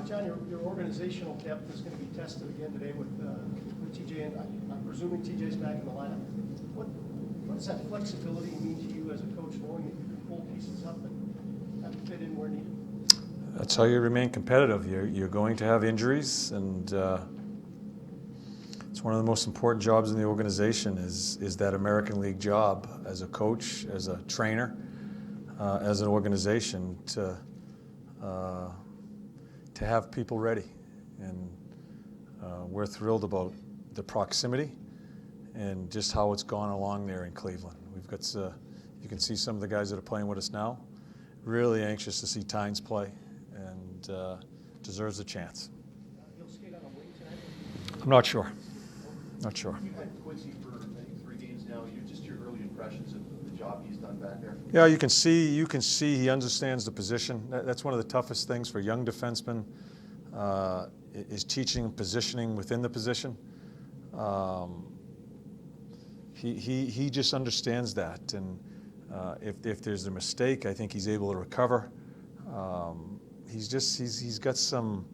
John, your organizational depth is going to be tested again today with TJ, and I'm presuming TJ's back in the lineup. What does that flexibility mean to you as a coach, knowing that you can pull pieces up and have them fit in where needed? That's how you remain competitive. You're going to have injuries, and it's one of the most important jobs in the organization is that American League job as a coach, as a trainer, as an organization to have people ready. And we're thrilled about the proximity and just how it's gone along there in Cleveland. We've got, you can see some of the guys that are playing with us now. Really anxious to see Tynes play, and deserves a chance. He'll skate on a wing tonight? I'm not sure. Not sure. You've had Quincy for, I think, 3 games now. Just your early impressions of the job he's done back there. Yeah, you can see he understands the position. That's one of the toughest things for young defensemen, is teaching positioning within the position. He just understands that, and if there's a mistake, I think he's able to recover. He's got some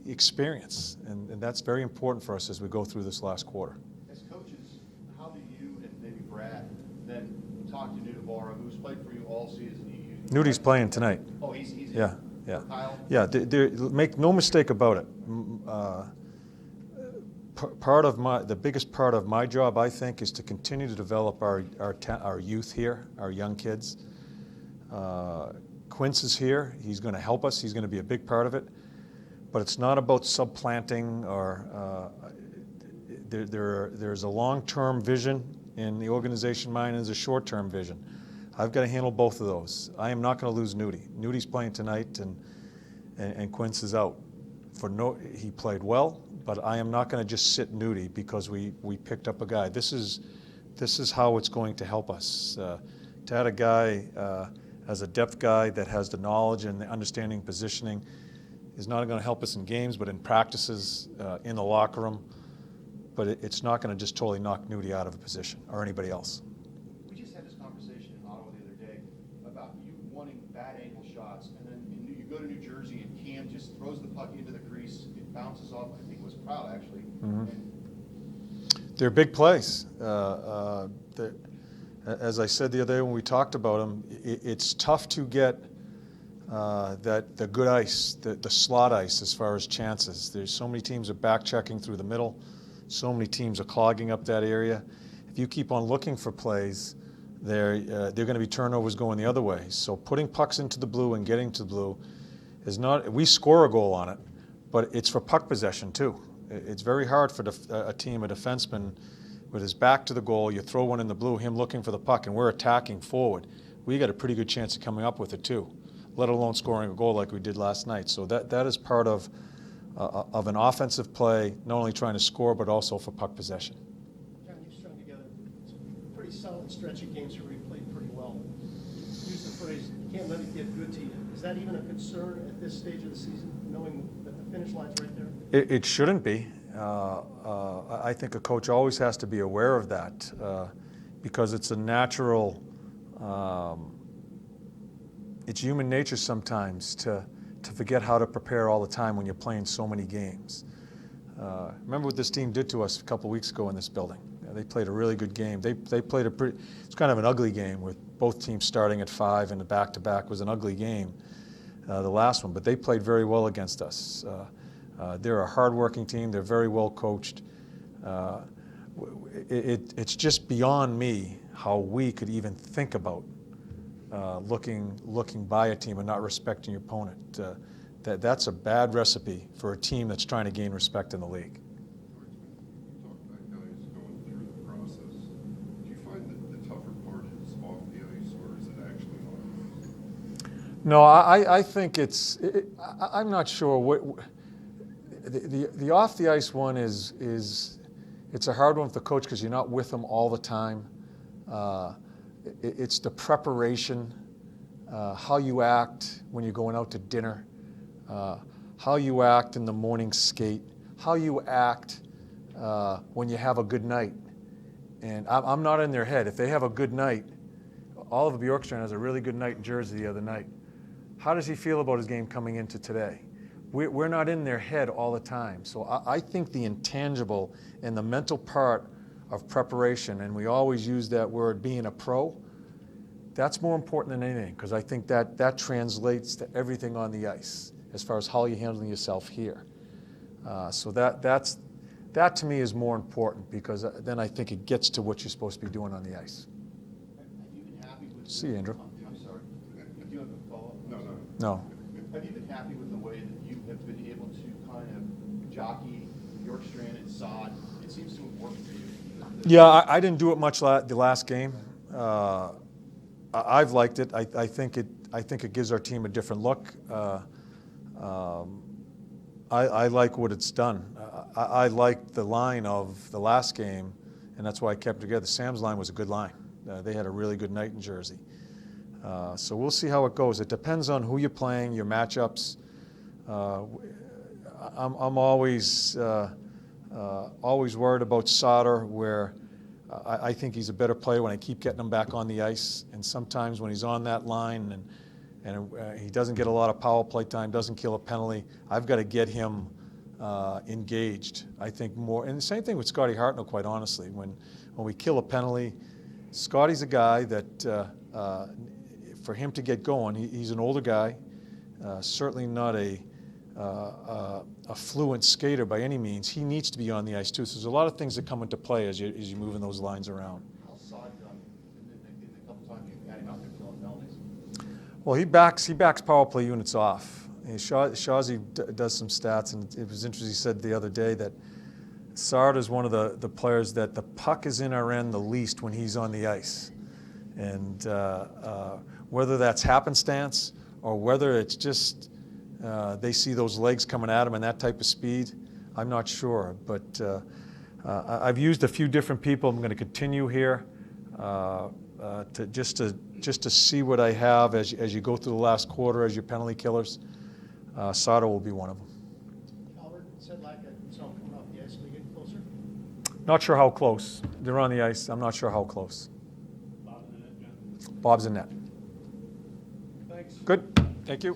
experience, and that's very important for us as we go through this last quarter. As coaches, how do you and maybe Brad then talk to Nudavara, who's played for you all season? Nudi's playing tonight. Oh, he's yeah. Kyle? Yeah, make no mistake about it. The biggest part of my job, I think, is to continue to develop our youth here, our young kids. Quince is here. He's going to help us. He's going to be a big part of it. But it's not about supplanting or there's a long-term vision in the organization mind, and there's a short-term vision. I've got to handle both of those. I am not going to lose Nudie. Nudie's playing tonight, and Quince is out. He played well, but I am not going to just sit Nudie because we picked up a guy. This is how it's going to help us. To add a guy as a depth guy that has the knowledge and the understanding positioning is not going to help us in games, but in practices, in the locker room. But it's not going to just totally knock Nudie out of a position or anybody else. We just had this conversation in Ottawa the other day about you wanting bad angle shots, and then you go to New Jersey and Cam just throws the puck into the crease. It bounces off. I think it was Proud actually. Mm-hmm. They're big plays. As I said the other day when we talked about them, it's tough to get the good ice, the slot ice as far as chances. There's so many teams are back checking through the middle. So many teams are clogging up that area. If you keep on looking for plays, they're going to be turnovers going the other way. So putting pucks into the blue and getting to the blue is not. We score a goal on it, but it's for puck possession too. It's very hard for a team, a defenseman, with his back to the goal. You throw one in the blue, him looking for the puck, and we're attacking forward. We got a pretty good chance of coming up with it too, let alone scoring a goal like we did last night. So that is part of an offensive play, not only trying to score, but also for puck possession. John, you've strung together some pretty solid stretch of games where you played pretty well. Use the phrase, you can't let it get good to you. Is that even a concern at this stage of the season, knowing that the finish line's right there? It shouldn't be. I think a coach always has to be aware of that because it's a natural, it's human nature sometimes to forget how to prepare all the time when you're playing so many games. Remember what this team did to us a couple weeks ago in this building. They played a really good game. They played it's kind of an ugly game with both teams starting at 5 and the back-to-back was an ugly game, the last one, but they played very well against us. They're a hard-working team. They're very well coached. It's just beyond me how we could even think about looking by a team and not respecting your opponent. That's a bad recipe for a team that's trying to gain respect in the league. You talk about guys going through the process. Do you find that the tougher part is off the ice, or is it actually on? No, I think I'm not sure what the off the ice one is. It's a hard one for the coach because you're not with them all the time. It's the preparation, how you act when you're going out to dinner, how you act in the morning skate, how you act when you have a good night. And I'm not in their head. If they have a good night, Oliver Bjorkstrand has a really good night in Jersey the other night. How does he feel about his game coming into today? we're not in their head all the time. So I think the intangible and the mental part of preparation, and we always use that word, being a pro, that's more important than anything, because I think that translates to everything on the ice as far as how you're handling yourself here. So that to me is more important, because then I think it gets to what you're supposed to be doing on the ice. Have you been happy with? See you, Andrew. I'm sorry. Do you have a follow-up? No. No. Have you been happy with the way that you have been able to kind of jockey Bjorkstrand and Saad? It seems to have worked for you. Yeah, I didn't do it much the last game. I've liked it. I think it gives our team a different look. I like what it's done. I liked the line of the last game, and that's why I kept it together. Sam's line was a good line. They had a really good night in Jersey. So we'll see how it goes. It depends on who you're playing, your matchups. I'm always worried about Sauter, where I think he's a better player when I keep getting him back on the ice. And sometimes when he's on that line and he doesn't get a lot of power play time, doesn't kill a penalty, I've got to get him engaged, I think, more. And the same thing with Scotty Hartnell, quite honestly. When we kill a penalty, Scotty's a guy that for him to get going, he's an older guy, certainly not a fluent skater by any means. He needs to be on the ice too. So there's a lot of things that come into play as you're moving those lines around. How's Saad done in the couple times you've had him out there killing penalties? Well, he backs power play units off. Shawzy does some stats, and it was interesting. He said the other day that Sard is one of the players that the puck is in our end the least when he's on the ice, and whether that's happenstance or whether it's just they see those legs coming at him and that type of speed, I'm not sure. But I've used a few different people. I'm going to continue here just to see what I have as you go through the last quarter as your penalty killers. Sauter will be one of them. Albert said like I saw him coming off the ice, we get closer. Not sure how close. They're on the ice. I'm not sure how close. Bob's in the net, John. Bob's in net. Thanks. Good. Thank you.